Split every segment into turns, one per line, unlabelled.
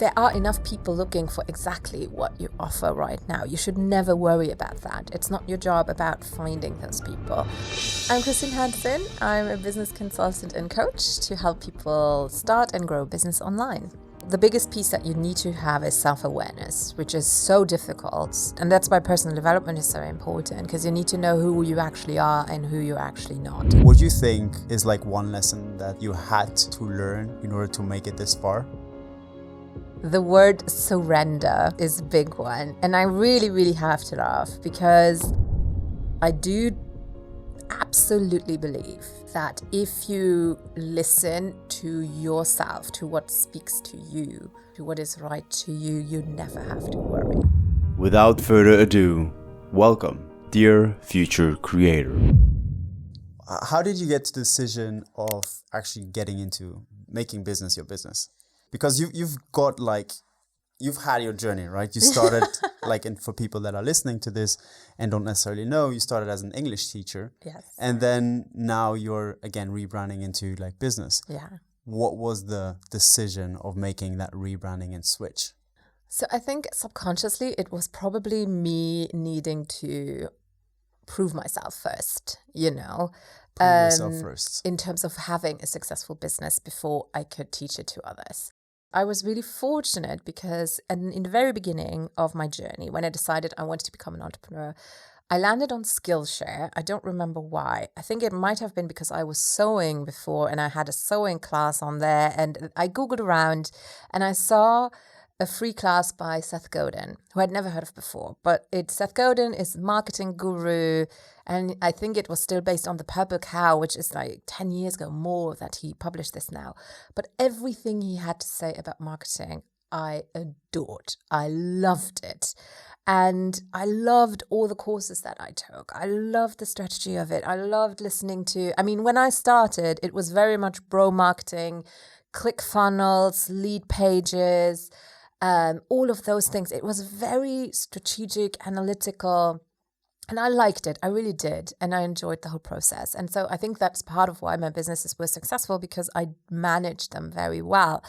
There are enough people looking for exactly what you offer right now. You should never worry about that. It's not your job about finding those people. I'm Hansen. I'm a business consultant and coach to help people start and grow business online. The biggest piece that you need to have is self-awareness, which is so difficult. And that's why personal development is so important, because you need to know who you actually are and who you're actually not.
What do you think is like one lesson that you had to learn in order to make it this far?
The word surrender is a big one. And I really have to laugh, because I do absolutely believe that if you listen to yourself, to what speaks to you, to what is right to you, you never have to worry.
Without further ado, welcome, dear future creator.
How did you get to the decision of actually getting into making business your business? Because you've had your journey, right? You started and for people that are listening to this and don't necessarily know, you started as an English teacher.
Yes.
And then now you're again rebranding into business.
Yeah.
What was the decision of making that rebranding and switch?
So I think subconsciously it was probably me needing to prove myself first,
Prove yourself first.
in terms of having a successful business before I could teach it to others. I was really fortunate because in the very beginning of my journey, when I decided I wanted to become an entrepreneur, I landed on Skillshare. I don't remember why. I think it might have been because I was sewing before and I had a sewing class on there, and I Googled around and I saw a free class by Seth Godin, who I'd never heard of before. But Seth Godin is marketing guru, and I think it was still based on The Purple Cow, which is 10 years ago more that he published this now. But everything he had to say about marketing, I adored. I loved it. And I loved all the courses that I took. I loved the strategy of it. I loved listening to, when I started, it was very much bro marketing, ClickFunnels, lead pages, all of those things. It was very strategic, analytical, and I liked it. I really did. And I enjoyed the whole process. And so I think that's part of why my businesses were successful, because I managed them very well.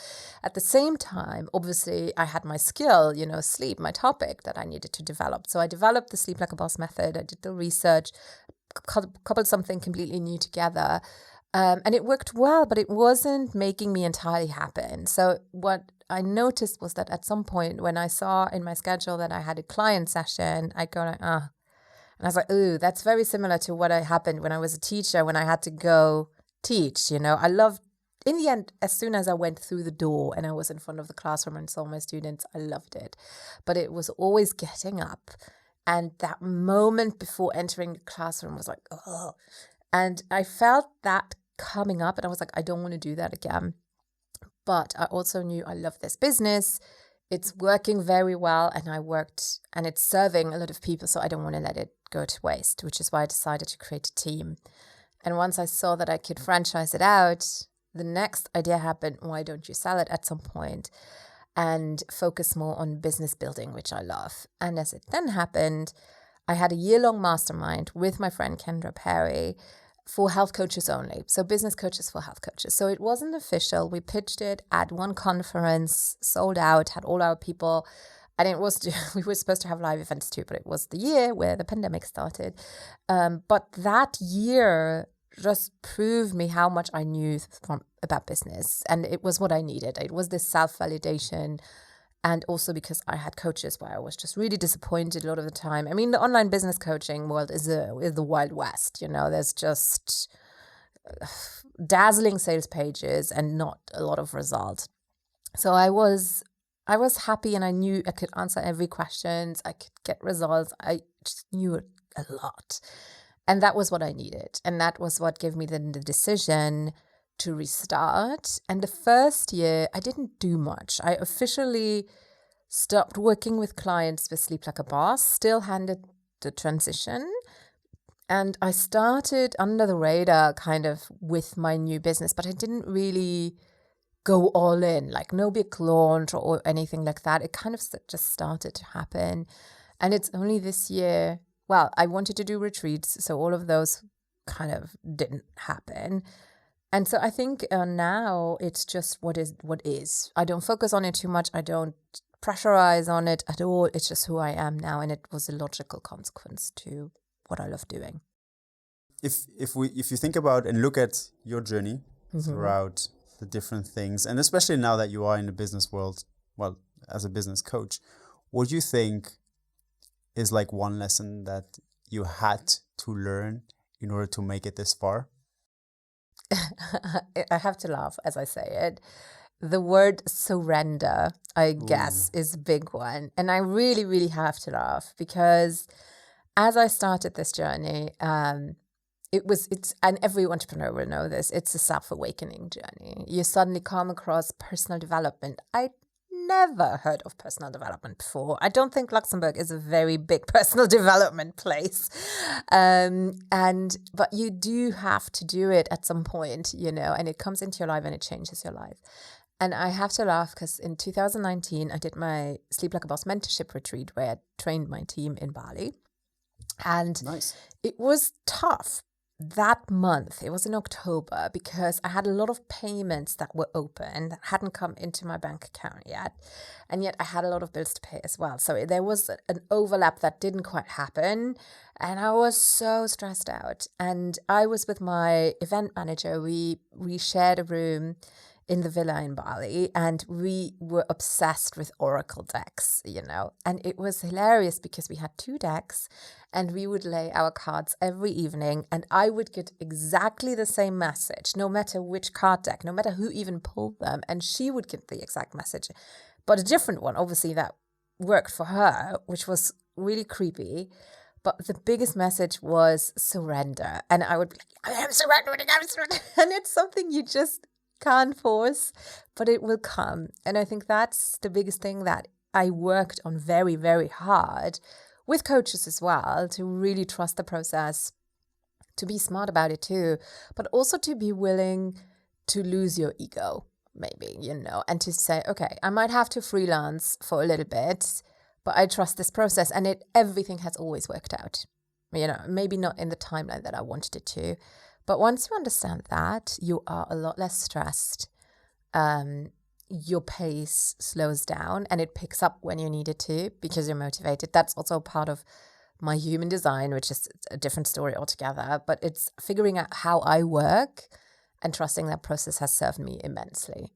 At the same time, obviously, I had my skill, sleep, my topic that I needed to develop. So I developed the Sleep Like a Boss method. I did the research, coupled something completely new together. And it worked well, but it wasn't making me entirely happen. So what I noticed was that at some point when I saw in my schedule that I had a client session, I'd go and I was like, ooh, that's very similar to what happened when I was a teacher, when I had to go teach. I loved, in the end, as soon as I went through the door and I was in front of the classroom and saw my students, I loved it. But it was always getting up. And that moment before entering the classroom was like, oh. And I felt that coming up and I was like, I don't want to do that again. But I also knew I love this business. It's working very well and it's serving a lot of people. So I don't want to let it go to waste, which is why I decided to create a team. And once I saw that I could franchise it out, the next idea happened, why don't you sell it at some point and focus more on business building, which I love. And as it then happened, I had a year-long mastermind with my friend Kendra Perry for health coaches only. So business coaches for health coaches. So it wasn't official. We pitched it at one conference, sold out, had all our people. And it was, we were supposed to have live events too, but it was the year where the pandemic started. But that year just proved me how much I knew about business. And it was what I needed. It was this self-validation. And also because I had coaches where I was just really disappointed a lot of the time. The online business coaching world is the Wild West. There's just dazzling sales pages and not a lot of result. So I was happy and I knew I could answer every question. I could get results. I just knew it a lot. And that was what I needed. And that was what gave me the decision to restart. And the first year, I didn't do much. I officially stopped working with clients with Sleep Like a Boss, still handled the transition. And I started under the radar kind of with my new business, but I didn't really go all in, no big launch or anything like that. It kind of just started to happen. And it's only this year, I wanted to do retreats, so all of those kind of didn't happen. And so I think now it's just what is. I don't focus on it too much. I don't pressurize on it at all. It's just who I am now, and it was a logical consequence to what I love doing.
If you think about and look at your journey throughout the different things, and especially now that you are in the business world, well, as a business coach, what do you think is like one lesson that you had to learn in order to make it this far?
I have to laugh as I say it. The word surrender, I guess, is a big one. And I really, really have to laugh because as I started this journey, and every entrepreneur will know this, it's a self-awakening journey. You suddenly come across personal development. I never heard of personal development before. I don't think Luxembourg is a very big personal development place. But you do have to do it at some point, and it comes into your life and it changes your life. And I have to laugh because in 2019, I did my Sleep Like a Boss mentorship retreat where I trained my team in Bali. And
Nice.
It was tough. That month, it was in October, because I had a lot of payments that were open that hadn't come into my bank account yet. And yet I had a lot of bills to pay as well. So there was an overlap that didn't quite happen. And I was so stressed out. And I was with my event manager. We shared a room in the villa in Bali, and we were obsessed with oracle decks, and it was hilarious because we had 2 decks and we would lay our cards every evening, and I would get exactly the same message, no matter which card deck, no matter who even pulled them, and she would get the exact message, but a different one, obviously, that worked for her, which was really creepy. But the biggest message was surrender. And I would be like, I'm surrendering. And it's something you just can't force, but it will come. And I think that's the biggest thing that I worked on very, very hard with coaches as well, to really trust the process, to be smart about it too, but also to be willing to lose your ego, maybe, and to say, okay, I might have to freelance for a little bit, but I trust this process, and everything has always worked out. Maybe not in the timeline that I wanted it to. But once you understand that, you are a lot less stressed. Your pace slows down and it picks up when you need it to because you're motivated. That's also part of my human design, which is a different story altogether. But it's figuring out how I work and trusting that process has served me immensely.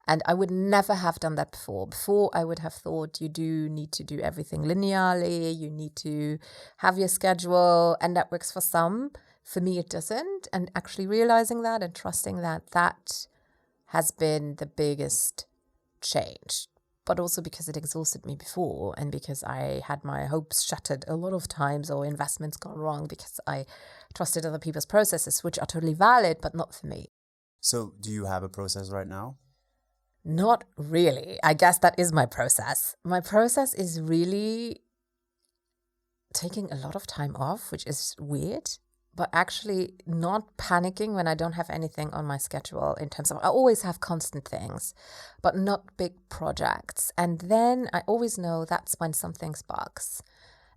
And I would never have done that before. Before, I would have thought you do need to do everything linearly. You need to have your schedule, and that works for some. For me, it doesn't. And actually realizing that and trusting that has been the biggest change. But also because it exhausted me before, and because I had my hopes shattered a lot of times, or investments gone wrong because I trusted other people's processes, which are totally valid, but not for me.
So do you have a process right now?
Not really. I guess that is my process. My process is really taking a lot of time off, which is weird, but actually not panicking when I don't have anything on my schedule, in terms of, I always have constant things, but not big projects. And then I always know that's when something sparks.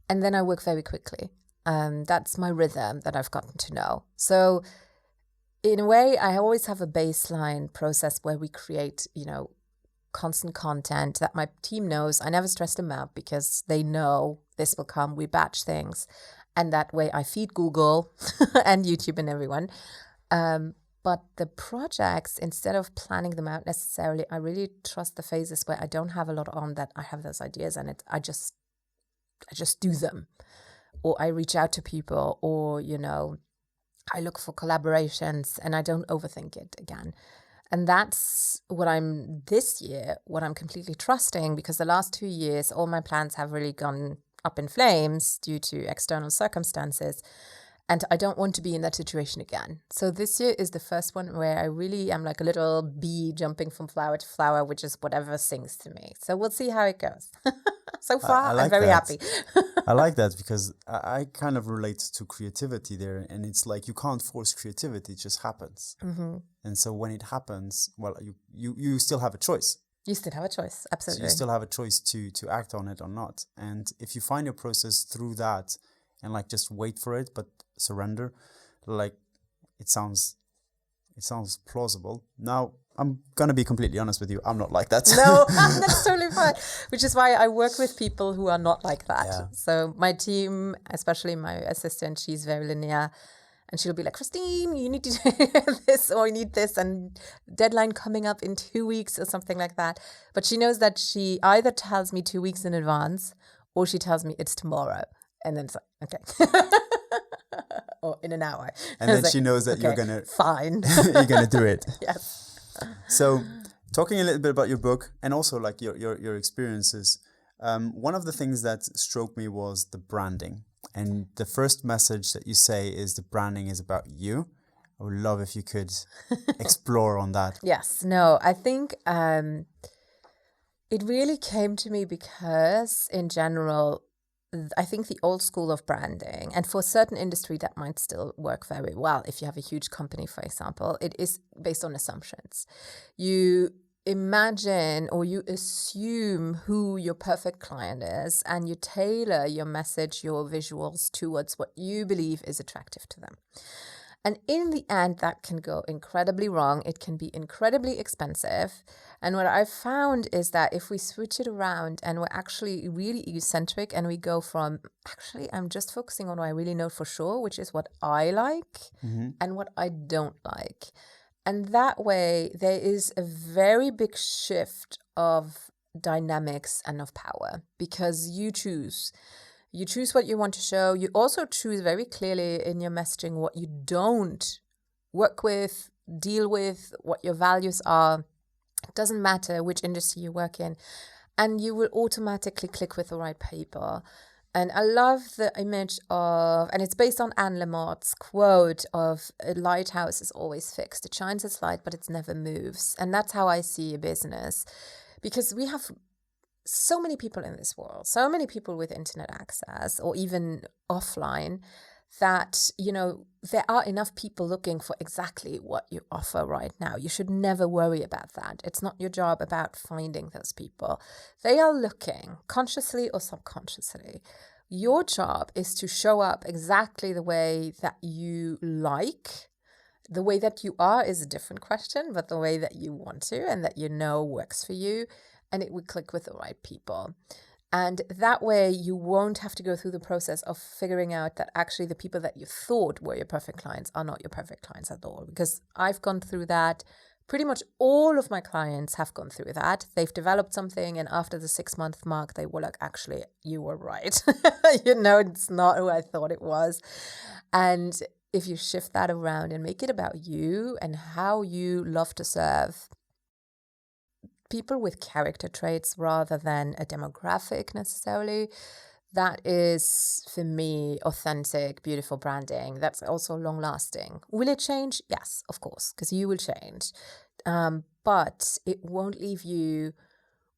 And then I work very quickly. That's my rhythm that I've gotten to know. So in a way, I always have a baseline process where we create, constant content that my team knows. I never stress them out because they know this will come. We batch things. And that way I feed Google and YouTube and everyone. But the projects, instead of planning them out necessarily, I really trust the phases where I don't have a lot on, that I have those ideas, and I just do them. Or I reach out to people, or, I look for collaborations, and I don't overthink it again. And that's what I'm completely trusting, because the last 2 years, all my plans have really gone up in flames due to external circumstances. And I don't want to be in that situation again. So this year is the first one where I really am like a little bee jumping from flower to flower, which is whatever sings to me. So we'll see how it goes. So far, I'm very happy.
I like that, because I kind of relate to creativity there. And it's like, you can't force creativity, it just happens.
Mm-hmm.
And so when it happens, well, you still have a choice.
You still have a choice, absolutely.
So you still have a choice to act on it or not. And if you find your process through that, and like just wait for it, but surrender, like it sounds It sounds plausible. Now, I'm going to be completely honest with you. I'm not like that.
No, that's totally fine. Which is why I work with people who are not like that.
Yeah.
So my team, especially my assistant, she's very linear. And she'll be like, Christine, you need to do this or you need this and deadline coming up in 2 weeks or something like that. But she knows that she either tells me 2 weeks in advance or she tells me it's tomorrow. And then it's like, okay. Or in an hour.
And then she knows that you're going to...
Fine.
You're going to do it.
Yes.
So talking a little bit about your book and also like your experiences, one of the things that struck me was the branding. And the first message that you say is the branding is about you. I would love if you could explore on that.
Yes. No, I think it really came to me because in general, I think the old school of branding, and for a certain industry that might still work very well. If you have a huge company, for example, it is based on assumptions. You imagine or you assume who your perfect client is, and you tailor your message, your visuals towards what you believe is attractive to them. And in the end, that can go incredibly wrong. It can be incredibly expensive. And what I've found is that if we switch it around and we're actually really egocentric and we go from, actually, I'm just focusing on what I really know for sure, which is what I like and what I don't like. And that way, there is a very big shift of dynamics and of power because you choose. You choose what you want to show. You also choose very clearly in your messaging what you don't work with, deal with, what your values are. It doesn't matter which industry you work in. And you will automatically click with the right people. And I love the image of, and it's based on Anne Lamott's quote of a lighthouse is always fixed. It shines its light, but it never moves. And that's how I see a business. Because we have so many people in this world, so many people with internet access or even offline that, you know, there are enough people looking for exactly what you offer right now. You should never worry about that. It's not your job about finding those people. They are looking consciously or subconsciously. Your job is to show up exactly the way that you like. The way that you are is a different question, but the way that you want to and that you know works for you. And it would click with the right people. And that way you won't have to go through the process of figuring out that actually the people that you thought were your perfect clients are not your perfect clients at all. Because I've gone through that. Pretty much all of my clients have gone through that. They've developed something and after the 6-month mark, they were like, actually, you were right. You know, it's not who I thought it was. And if you shift that around and make it about you and how you love to serve people with character traits rather than a demographic necessarily, that is, for me, authentic, beautiful branding. That's also long-lasting. Will it change? Yes, of course, because you will change. But it won't leave you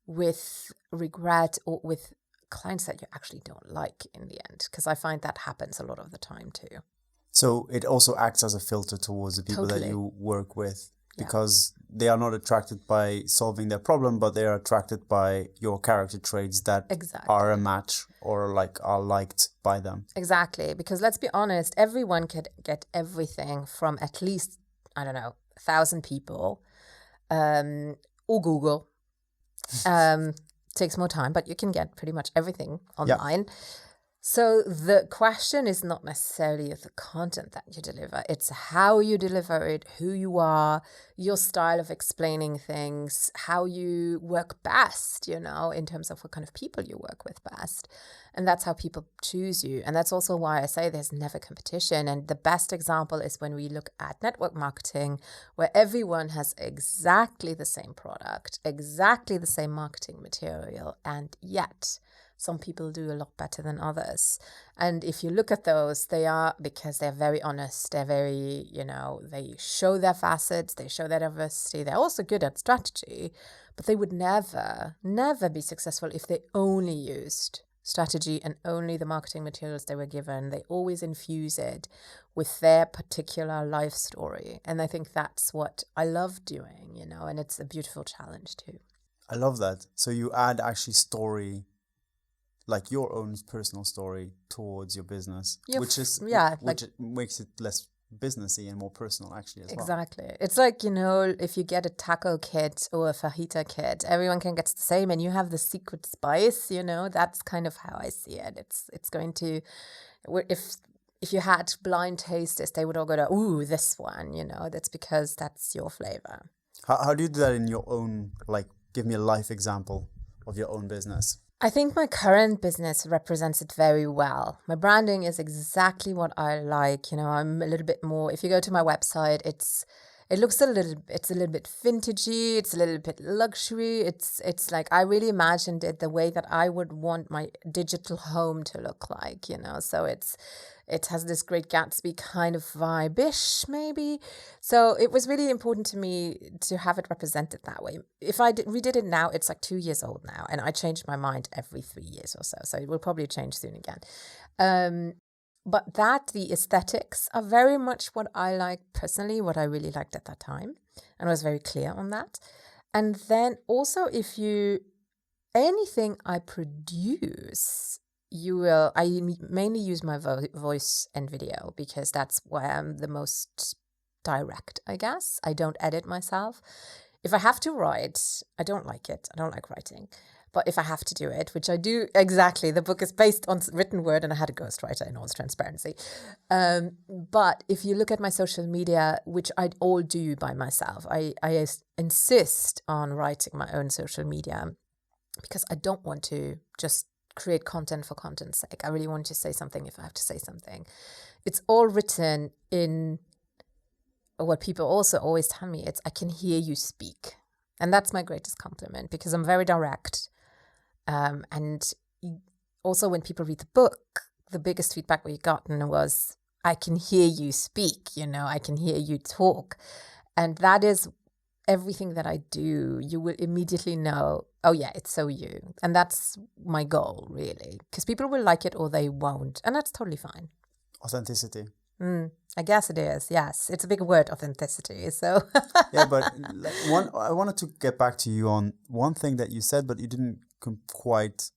with regret or with clients that you actually don't like in the end, because I find that happens a lot of the time too.
So it also acts as a filter towards the people that you work with. Because they are not attracted by solving their problem, but they are attracted by your character traits that are a match or like are liked by them.
Exactly. Because let's be honest, everyone could get everything from at least, 1,000 people or Google. Takes more time, but you can get pretty much everything online. So the question is not necessarily the content that you deliver. It's how you deliver it, who you are, your style of explaining things, how you work best, in terms of what kind of people you work with best. And that's how people choose you. And that's also why I say there's never competition. And the best example is when we look at network marketing, where everyone has exactly the same product, exactly the same marketing material, and yet some people do a lot better than others. And if you look at those, they are, because they're very honest, they're very, they show their facets, they show their diversity. They're also good at strategy, but they would never be successful if they only used strategy and only the marketing materials they were given. They always infuse it with their particular life story. And I think that's what I love doing, and it's a beautiful challenge too.
I love that. So you add actually story, like your own personal story towards your business, which makes it less businessy and more personal actually as well.
Exactly. It's like, if you get a taco kit or a fajita kit, everyone can get the same and you have the secret spice, that's kind of how I see it. It's going to, if you had blind tasters, they would all go to, ooh, this one, that's because that's your flavor.
How do you do that in your own, like, give me a life example of your own business?
I think my current business represents it very well. My branding is exactly what I like. I'm a little bit more, if you go to my website, it's a little bit vintagey, it's a little bit luxury. It's like, I really imagined it the way that I would want my digital home to look like, so it has this Great Gatsby kind of vibe-ish, maybe. So it was really important to me to have it represented that way. If I redid it now, it's like 2 years old now, and I change my mind every 3 years or so. So it will probably change soon again. But the aesthetics are very much what I like personally, what I really liked at that time. And I was very clear on that. And then also, anything I produce, I mainly use my voice and video because that's where I'm the most direct, I guess. I don't edit myself. If I have to write, I don't like it. I don't like writing. But if I have to do it, which I do, exactly, the book is based on written word and I had a ghostwriter in all transparency. But if you look at my social media, which I all do by myself, I insist on writing my own social media because I don't want to just create content for content's sake. I really want to say something if I have to say something. It's all written in what people also always tell me. I can hear you speak. And that's my greatest compliment because I'm very direct. And also when people read the book, the biggest feedback we gotten was, I can hear you speak, I can hear you talk. And that is everything that I do. You will immediately know, oh yeah, it's so you. And that's my goal, really. Because people will like it or they won't. And that's totally fine.
Authenticity.
I guess it is, yes. It's a big word, authenticity. So
yeah, but I wanted to get back to you on one thing that you said, but you didn't quite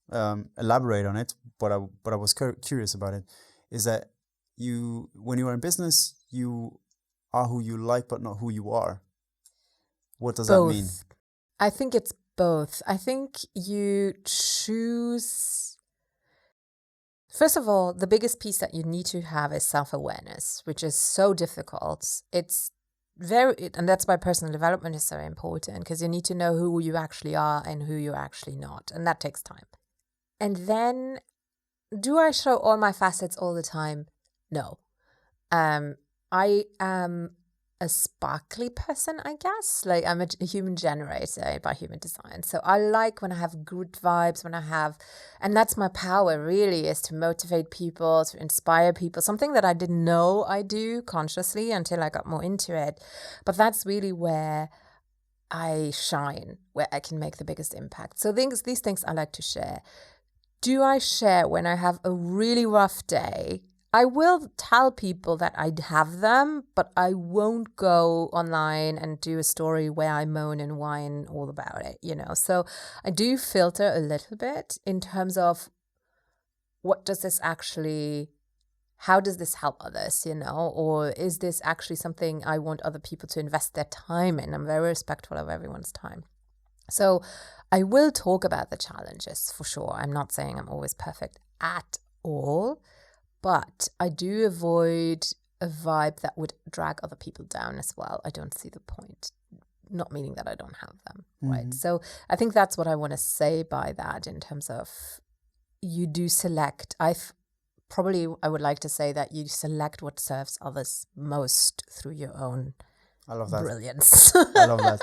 elaborate on it. But I was curious about it. Is that when you are in business, you are who you like, but not who you are. What does that mean?
I think it's both. I think you choose. First of all, the biggest piece that you need to have is self-awareness, which is so difficult. And that's why personal development is so important, because you need to know who you actually are and who you're actually not. And that takes time. And then, do I show all my facets all the time? No. I am a sparkly person, I guess. Like, I'm a human generator by human design. So I like when I have good vibes, and that's my power really, is to motivate people, to inspire people, something that I didn't know I do consciously until I got more into it. But that's really where I shine, where I can make the biggest impact. So these things I like to share. Do I share when I have a really rough day? I will tell people that I have them, but I won't go online and do a story where I moan and whine all about it, So I do filter a little bit in terms of how does this help others, Or is this actually something I want other people to invest their time in? I'm very respectful of everyone's time. So I will talk about the challenges for sure. I'm not saying I'm always perfect at all. But I do avoid a vibe that would drag other people down as well. I don't see the point, not meaning that I don't have them, right? So I think that's what I want to say by that in terms of you do select. I would like to say that you select what serves others most through your own brilliance.
I love that.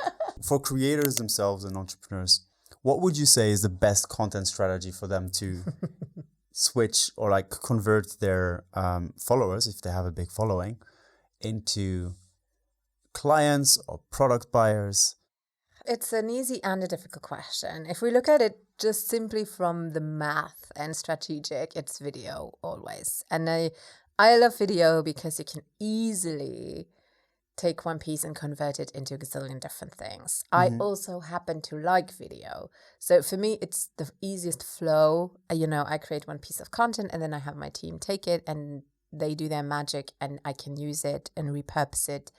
For creators themselves and entrepreneurs, what would you say is the best content strategy for them to switch or like convert their followers, if they have a big following, into clients or product buyers?
It's an easy and a difficult question. If we look at it just simply from the math and strategic, it's video always. And I love video because you can easily take one piece and convert it into a gazillion different things. I also happen to like video. So for me, it's the easiest flow. I create one piece of content and then I have my team take it and they do their magic and I can use it and repurpose it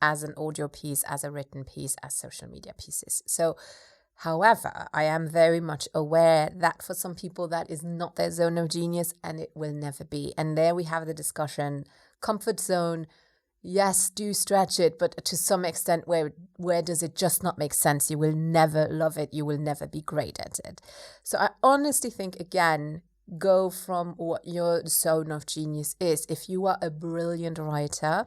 as an audio piece, as a written piece, as social media pieces. So, however, I am very much aware that for some people that is not their zone of genius and it will never be. And there we have the discussion, comfort zone, yes, do stretch it, but to some extent where does it just not make sense? You will never love it. You will never be great at it. So I honestly think, again, go from what your zone of genius is. If you are a brilliant writer,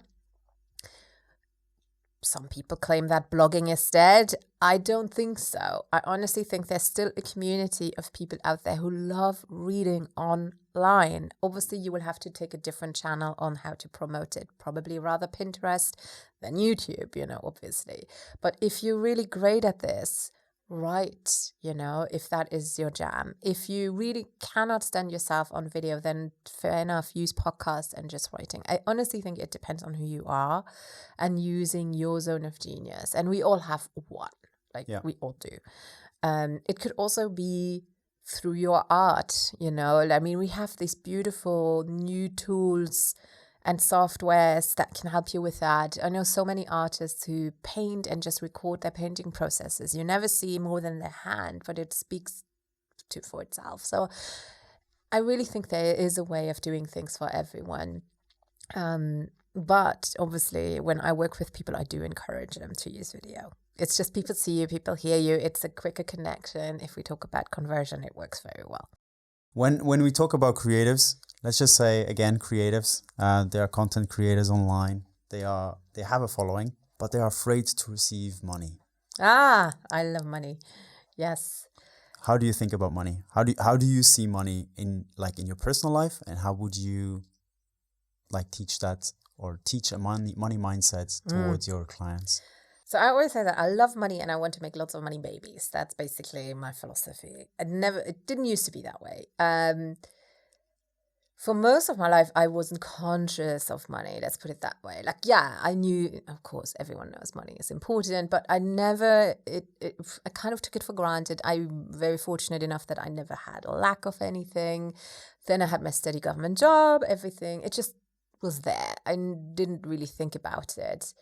some people claim that blogging is dead. I don't think so. I honestly think there's still a community of people out there who love reading online. Obviously, you will have to take a different channel on how to promote it. Probably rather Pinterest than YouTube, obviously. But if you're really great at this, write, if that is your jam. If you really cannot stand yourself on video, then fair enough, use podcasts and just writing. I honestly think it depends on who you are and using your zone of genius. And we all have one, we all do. It could also be through your art, we have these beautiful new tools and softwares that can help you with that. I know so many artists who paint and just record their painting processes. You never see more than their hand, but it speaks for itself. So I really think there is a way of doing things for everyone. But obviously, when I work with people, I do encourage them to use video. It's just people see you, people hear you. It's a quicker connection. If we talk about conversion, it works very well.
When we talk about creatives, let's just say again, creatives. They are content creators online. They have a following, but they are afraid to receive money.
I love money. Yes.
How do you think about money? How do you see money in your personal life, and how would you teach that or teach a money mindset towards your clients?
So I always say that I love money and I want to make lots of money babies. That's basically my philosophy. It didn't used to be that way. For most of my life, I wasn't conscious of money. Let's put it that way. I knew, of course, everyone knows money is important, but I kind of took it for granted. I'm very fortunate enough that I never had a lack of anything. Then I had my steady government job, everything. It just was there. I didn't really think about it.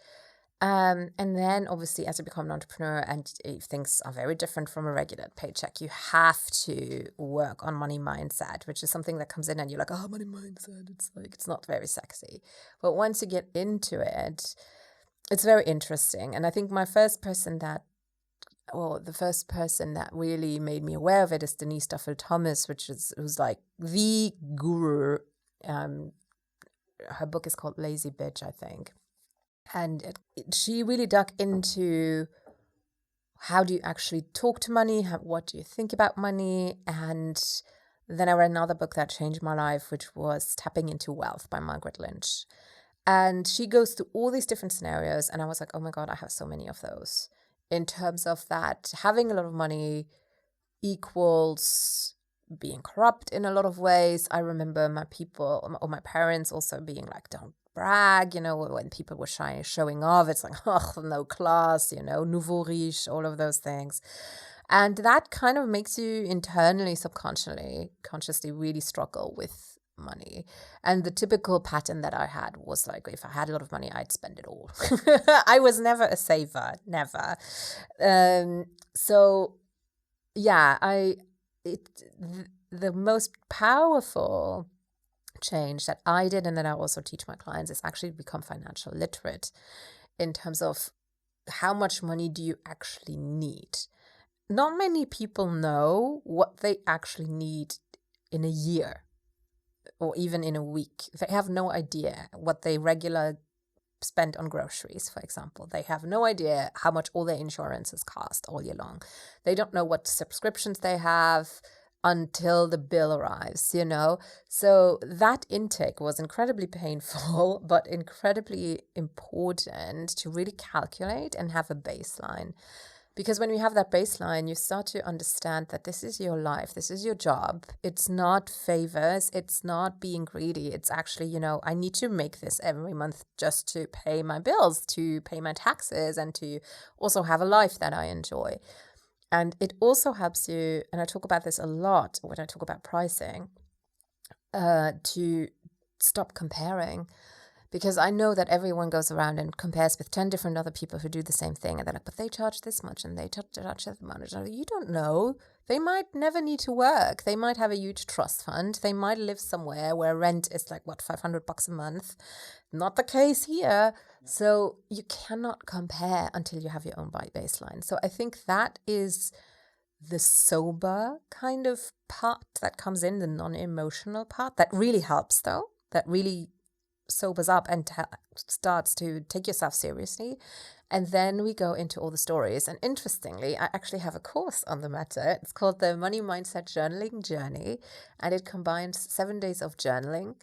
And then obviously as you become an entrepreneur and things are very different from a regular paycheck, you have to work on money mindset, which is something that comes in and you're like, oh, money mindset. It's not very sexy. But once you get into it, it's very interesting. And I think the first person that really made me aware of it is Denise Duffel Thomas, who's like the guru. Her book is called Lazy Bitch, I think. And she really dug into how do you actually talk to money? What do you think about money? And then I read another book that changed my life, which was Tapping into Wealth by Margaret Lynch. And she goes through all these different scenarios. And I was like, oh my God, I have so many of those. In terms of that, having a lot of money equals being corrupt in a lot of ways. I remember my parents also being like, don't brag, when people were showing off, it's like, oh, no class, nouveau riche, all of those things. And that kind of makes you internally, consciously really struggle with money. And the typical pattern that I had was like, if I had a lot of money, I'd spend it all. I was never a saver, never. So yeah, the most powerful change that I did and that I also teach my clients is actually become financial literate in terms of how much money do you actually need. Not many people know what they actually need in a year or even in a week. They have no idea what they regularly spend on groceries, for example. They have no idea how much all their insurances cost all year long. They don't know what subscriptions they have until the bill arrives, So that intake was incredibly painful, but incredibly important to really calculate and have a baseline. Because when you have that baseline, you start to understand that this is your life, this is your job. It's not favors, it's not being greedy. It's actually, I need to make this every month just to pay my bills, to pay my taxes, and to also have a life that I enjoy. And it also helps you, and I talk about this a lot when I talk about pricing, to stop comparing. Because I know that everyone goes around and compares with 10 different other people who do the same thing. And they're like, but they charge this much and they charge that much. You don't know. They might never need to work. They might have a huge trust fund. They might live somewhere where rent is like, $500 a month. Not the case here. So you cannot compare until you have your own baseline. So I think that is the sober kind of part that comes in, the non-emotional part. That really helps though. That really sobers up and starts to take yourself seriously. And then we go into all the stories. And interestingly, I actually have a course on the matter. It's called the Money Mindset Journaling Journey. And it combines 7 days of journaling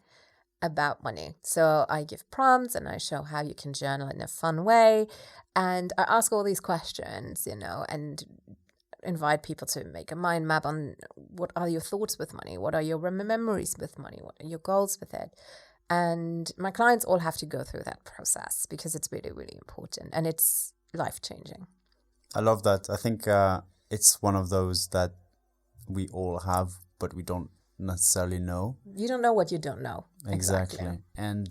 about money. So I give prompts and I show how you can journal in a fun way. And I ask all these questions, and invite people to make a mind map on what are your thoughts with money? What are your memories with money? What are your goals with it? And my clients all have to go through that process because it's really, really important and it's life-changing.
I love that. I think it's one of those that we all have, but we don't necessarily know.
You don't know what you don't know.
Exactly. And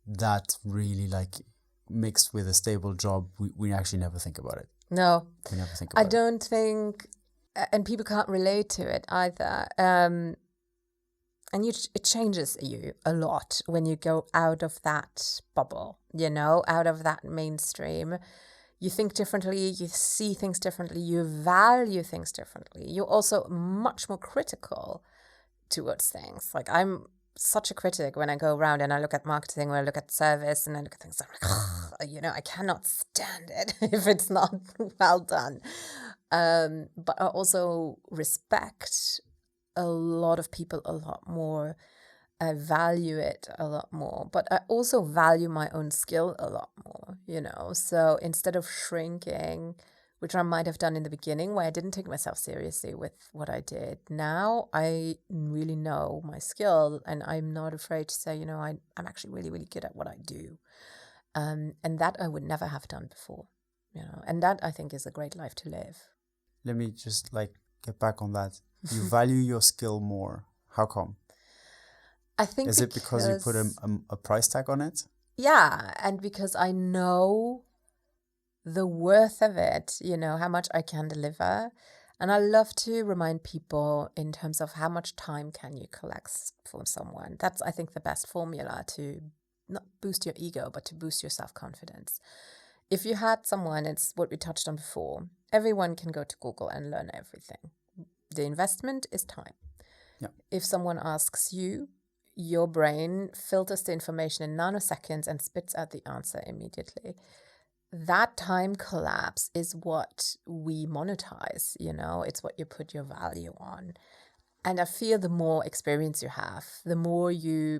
that really mixed with a stable job, we actually never think about it.
No.
We never think about it.
I don't think, and people can't relate to it either. And it changes you a lot when you go out of that bubble, out of that mainstream. You think differently, you see things differently, you value things differently. You're also much more critical towards things. Like I'm such a critic when I go around and I look at marketing or I look at service and I look at things, I'm like, I cannot stand it if it's not well done. But I also respect a lot of people a lot more. I value it a lot more, but I also value my own skill a lot more, So instead of shrinking, which I might have done in the beginning where I didn't take myself seriously with what I did, now I really know my skill and I'm not afraid to say, I'm actually really, really good at what I do. And that I would never have done before, and that I think is a great life to live.
Let me just get back on that. You value your skill more. How come?
I think
is it because you put a price tag on it?
Yeah, and because I know the worth of it, how much I can deliver. And I love to remind people in terms of how much time can you collect from someone. That's, I think, the best formula to not boost your ego, but to boost your self-confidence. If you had someone, it's what we touched on before, everyone can go to Google and learn everything. The investment is time.
Yeah.
If someone asks you, your brain filters the information in nanoseconds and spits out the answer immediately. That time collapse is what we monetize, it's what you put your value on. And I feel the more experience you have, the more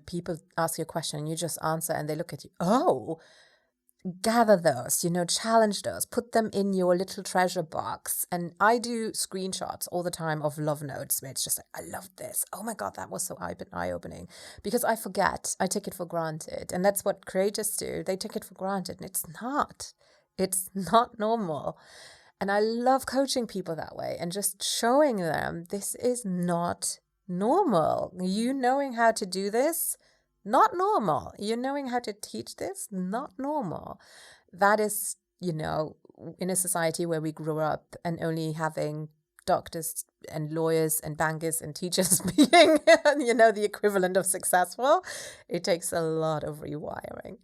people ask you a question and you just answer and they look at you, oh, gather those, challenge those, put them in your little treasure box. And I do screenshots all the time of love notes where it's just like, I love this. Oh my God, that was so eye-opening. Because I forget, I take it for granted. And that's what creators do. They take it for granted and it's not normal. And I love coaching people that way and just showing them this is not normal. You knowing how to do this, not normal. You knowing how to teach this, not normal. That is, in a society where we grew up and only having doctors and lawyers and bankers and teachers being, the equivalent of successful, it takes a lot of rewiring.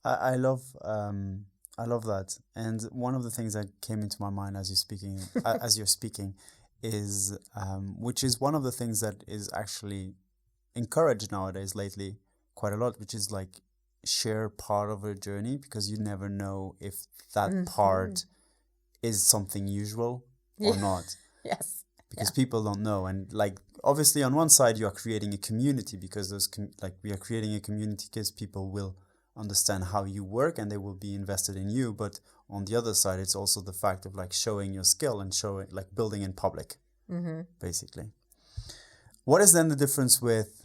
I love that. And one of the things that came into my mind as you're speaking is, which is one of the things that is actually encouraged nowadays lately quite a lot, which is share part of a journey, because you never know if that part is something usual or not.
Yes.
Because people don't know. And obviously on one side you are creating a community, because we are creating a community because people will understand how you work and they will be invested in you. But on the other side, it's also the fact of showing your skill and showing building in public, basically. What is then the difference with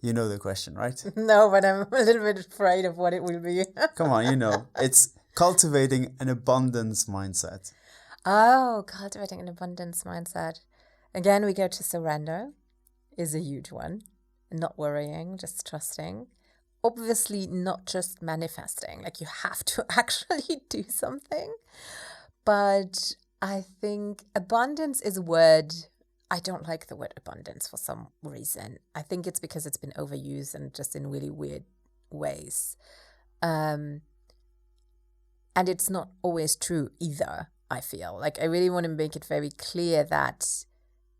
you know the question, right?
No, but I'm a little bit afraid of what it will be.
Come on, it's cultivating an abundance mindset.
Oh, cultivating an abundance mindset. Again, we go to surrender is a huge one. not worrying, just trusting. Obviously, not just manifesting, like you have to actually do something. But I think abundance is a word. I don't like the word abundance for some reason. I think it's because it's been overused and just in really weird ways. And it's not always true either, I feel. Like I really want to make it very clear that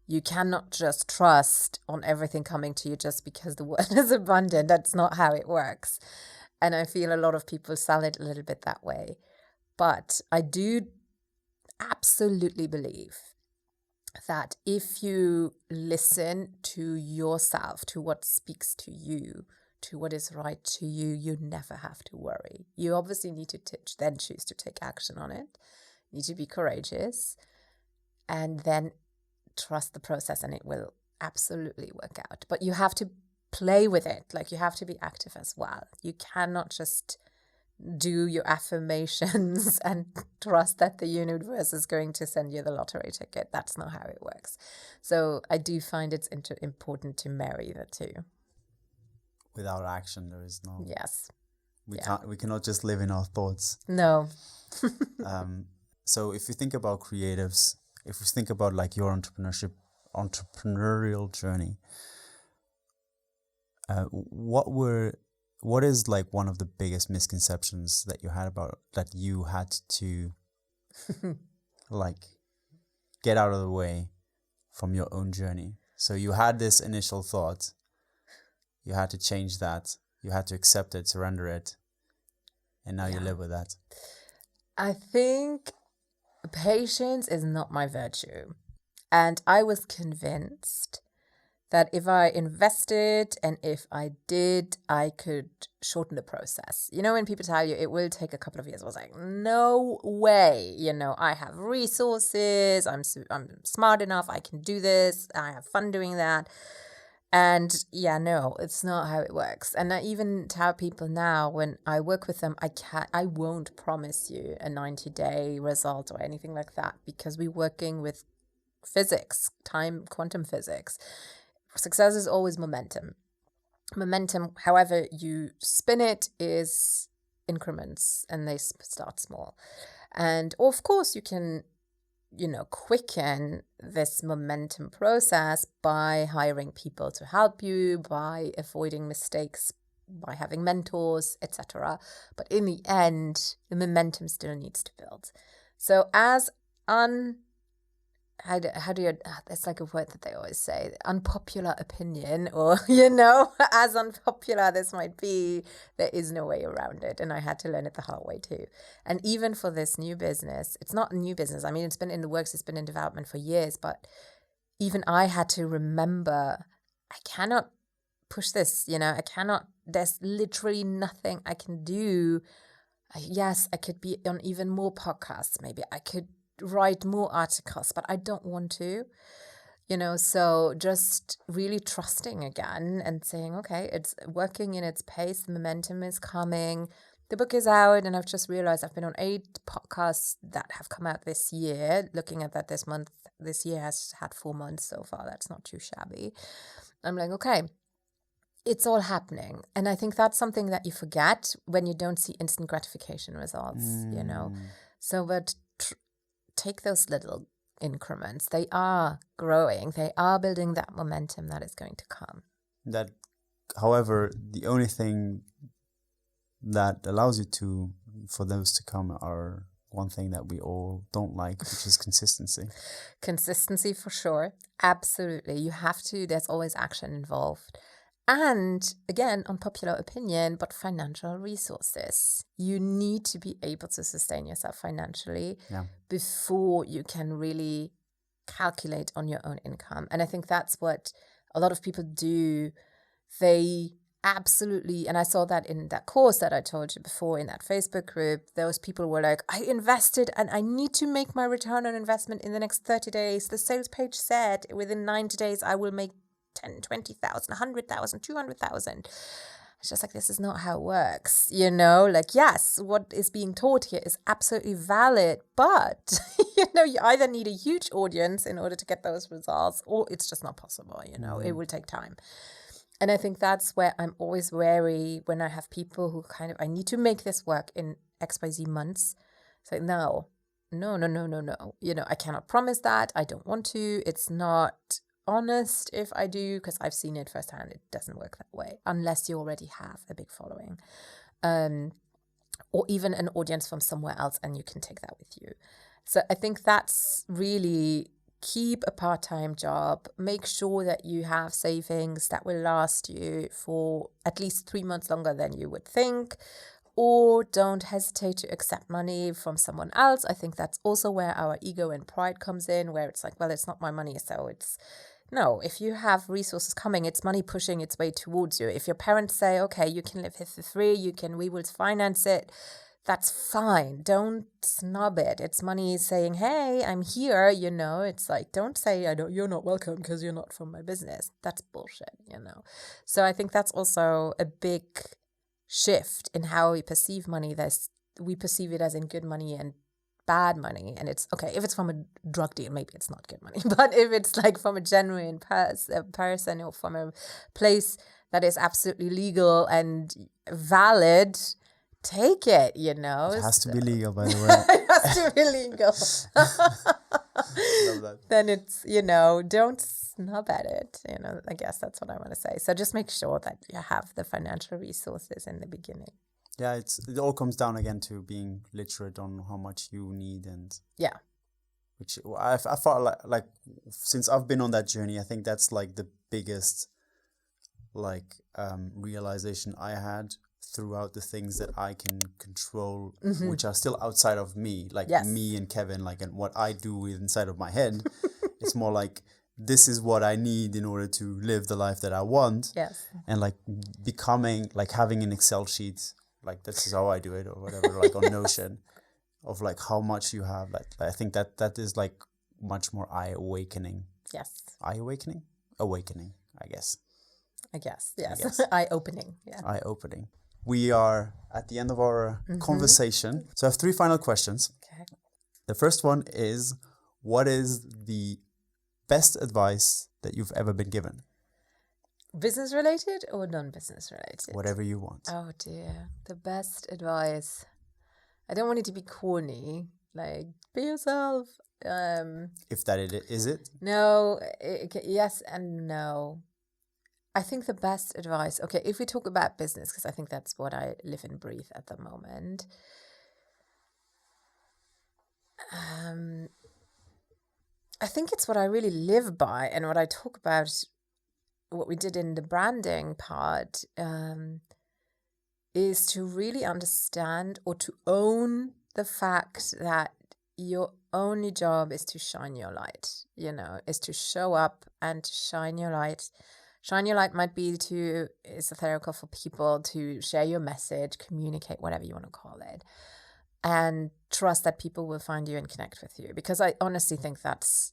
you cannot just trust on everything coming to you just because the word is abundant. That's not how it works. And I feel a lot of people sell it a little bit that way. But I do absolutely believe that if you listen to yourself, to what speaks to you, to what is right to you, you never have to worry. You obviously need to then choose to take action on it. You need to be courageous and then trust the process, and it will absolutely work out. But you have to play with it. Like you have to be active as well. You cannot just do your affirmations and trust that the universe is going to send you the lottery ticket. That's not how it works. So I do find it's important to marry the two.
Without action, there is no.
Yes.
We cannot just live in our thoughts.
No.
So if you think about creatives, if we think about like your entrepreneurial journey, what is like one of the biggest misconceptions that you had about that you had to like get out of the way from your own journey? So you had this initial thought, you had to change that, you had to accept it, surrender it, and now you live with that.
I think patience is not my virtue. And I was convinced that if I invested and if I did, I could shorten the process. You know, when people tell you it will take a couple of years, I was like, no way. You know, I have resources, I'm smart enough, I can do this, I have fun doing that. And no, it's not how it works. And I even tell people now when I work with them, I won't promise you a 90-day result or anything like that, because we're working with physics, quantum physics. Success is always momentum. Momentum, however you spin it, is increments, and they start small. And of course you can, quicken this momentum process by hiring people to help you, by avoiding mistakes, by having mentors, etc. But in the end, the momentum still needs to build. So as that's like a word that they always say, unpopular opinion, or, as unpopular this might be, there is no way around it. And I had to learn it the hard way too. And even for this new business, it's not a new business. I mean, it's been in the works, it's been in development for years, but even I had to remember, I cannot push this, there's literally nothing I can do. Yes, I could be on even more podcasts. Maybe I could write more articles, but I don't want to, so just really trusting again and saying, okay, it's working in its pace, the momentum is coming, the book is out, and I've just realized I've been on 8 podcasts that have come out this year. Looking at that this year has had 4 months so far. That's not too shabby. I'm like, okay, it's all happening. And I think that's something that you forget when you don't see instant gratification results, So, but take those little increments. They are growing. They are building that momentum that is going to come.
That, however, the only thing that allows you for those to come are one thing that we all don't like, which is consistency.
Consistency for sure. Absolutely. You have to. There's always action involved. And again, unpopular opinion, but financial resources. You need to be able to sustain yourself financially before you can really calculate on your own income. And I think that's what a lot of people do. They absolutely, and I saw that in that course that I told you before in that Facebook group, those people were like, I invested and I need to make my return on investment in the next 30 days. The sales page said within 90 days, I will make 10, 20,000, 100,000, 200,000. It's just like, this is not how it works, like, yes, what is being taught here is absolutely valid, but, you either need a huge audience in order to get those results, or it's just not possible, it will take time. And I think that's where I'm always wary when I have people who I need to make this work in XYZ months. It's like, no. I cannot promise that. I don't want to. It's not honest if I do, because I've seen it firsthand. It doesn't work that way unless you already have a big following. Or even an audience from somewhere else, and you can take that with you. So I think that's really, keep a part-time job, make sure that you have savings that will last you for at least 3 months longer than you would think, or don't hesitate to accept money from someone else. I think that's also where our ego and pride comes in, where it's like, well, it's not my money, so it's... No, if you have resources coming, it's money pushing its way towards you. If your parents say, okay, you can live here for free, we will finance it, that's fine. Don't snub it. It's money saying, hey, I'm here, It's like, don't say, you're not welcome because you're not from my business. That's bullshit, So I think that's also a big shift in how we perceive money. We perceive it as in good money and bad money, and it's okay if it's from a drug deal, maybe it's not good money, but if it's like from a genuine person or from a place that is absolutely legal and valid, take it.
It has to be legal, by the way.
It has to be legal.
Love that.
Then it's don't snub at it. I guess that's what I want to say. So just make sure that you have the financial resources in the beginning.
Yeah, it all comes down again to being literate on how much you need, and which I thought like since I've been on that journey, I think that's like the biggest realization I had throughout the things that I can control, which are still outside of me, me and Kevin, and what I do inside of my head. It's more like, this is what I need in order to live the life that I want.
Yes.
And becoming, having an Excel sheet. This is how I do it, or whatever, on Notion, of how much you have. I think that is much more eye-awakening.
Yes.
Eye-awakening? Awakening, I guess.
Yes. Eye-opening. Yeah.
Eye-opening. We are at the end of our conversation. So I have 3 final questions.
Okay.
The first one is, what is the best advice that you've ever been given?
Business related or non-business related?
Whatever you want.
Oh dear. The best advice. I don't want it to be corny. Be yourself.
If that is it?
No. Yes and no. I think the best advice. Okay, if we talk about business, because I think that's what I live and breathe at the moment. I think it's what I really live by, and what I talk about. What we did in the branding part is to really understand, or to own the fact that your only job is to shine your light, is to show up and to shine your light. Shine your light might be esoterical for people, to share your message, communicate, whatever you want to call it, and trust that people will find you and connect with you. Because I honestly think that's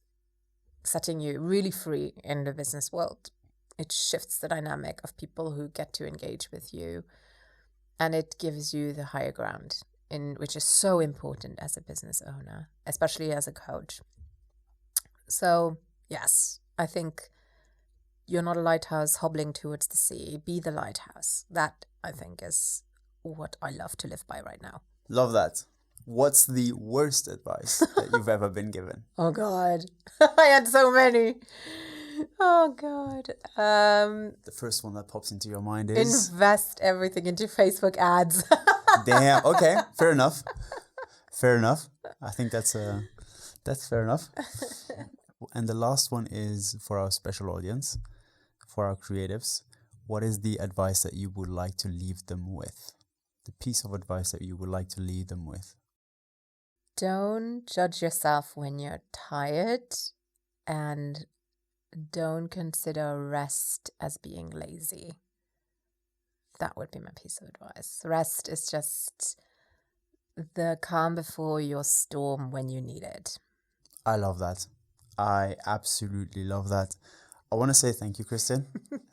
setting you really free in the business world. It shifts the dynamic of people who get to engage with you, and it gives you the higher ground, which is so important as a business owner, especially as a coach. So yes, I think you're not a lighthouse hobbling towards the sea. Be the lighthouse. That, I think, is what I love to live by right now.
Love that. What's the worst advice that you've ever been given?
Oh God, I had so many. Oh God.
The first one that pops into your mind is
invest everything into Facebook ads.
Damn. Okay. Fair enough. I think that's fair enough. And the last one is for our special audience, for our creatives. What is the advice that you would like to leave them with? The piece of advice that you would like to leave them with?
Don't judge yourself when you're tired, and don't consider rest as being lazy. That would be my piece of advice. Rest is just the calm before your storm when you need it.
I love that. I absolutely love that. I want to say thank you, Kristin.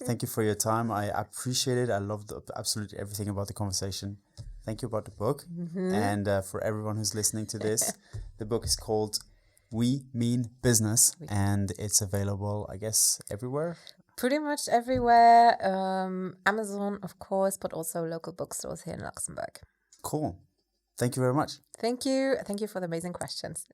Thank you for your time. I appreciate it. I loved absolutely everything about the conversation. Thank you about the book. And for everyone who's listening to this, the book is called We Mean Business, and it's available, I guess, everywhere.
Pretty much everywhere. Amazon, of course, but also local bookstores here in Luxembourg.
Cool. Thank you very much.
Thank you. Thank you for the amazing questions.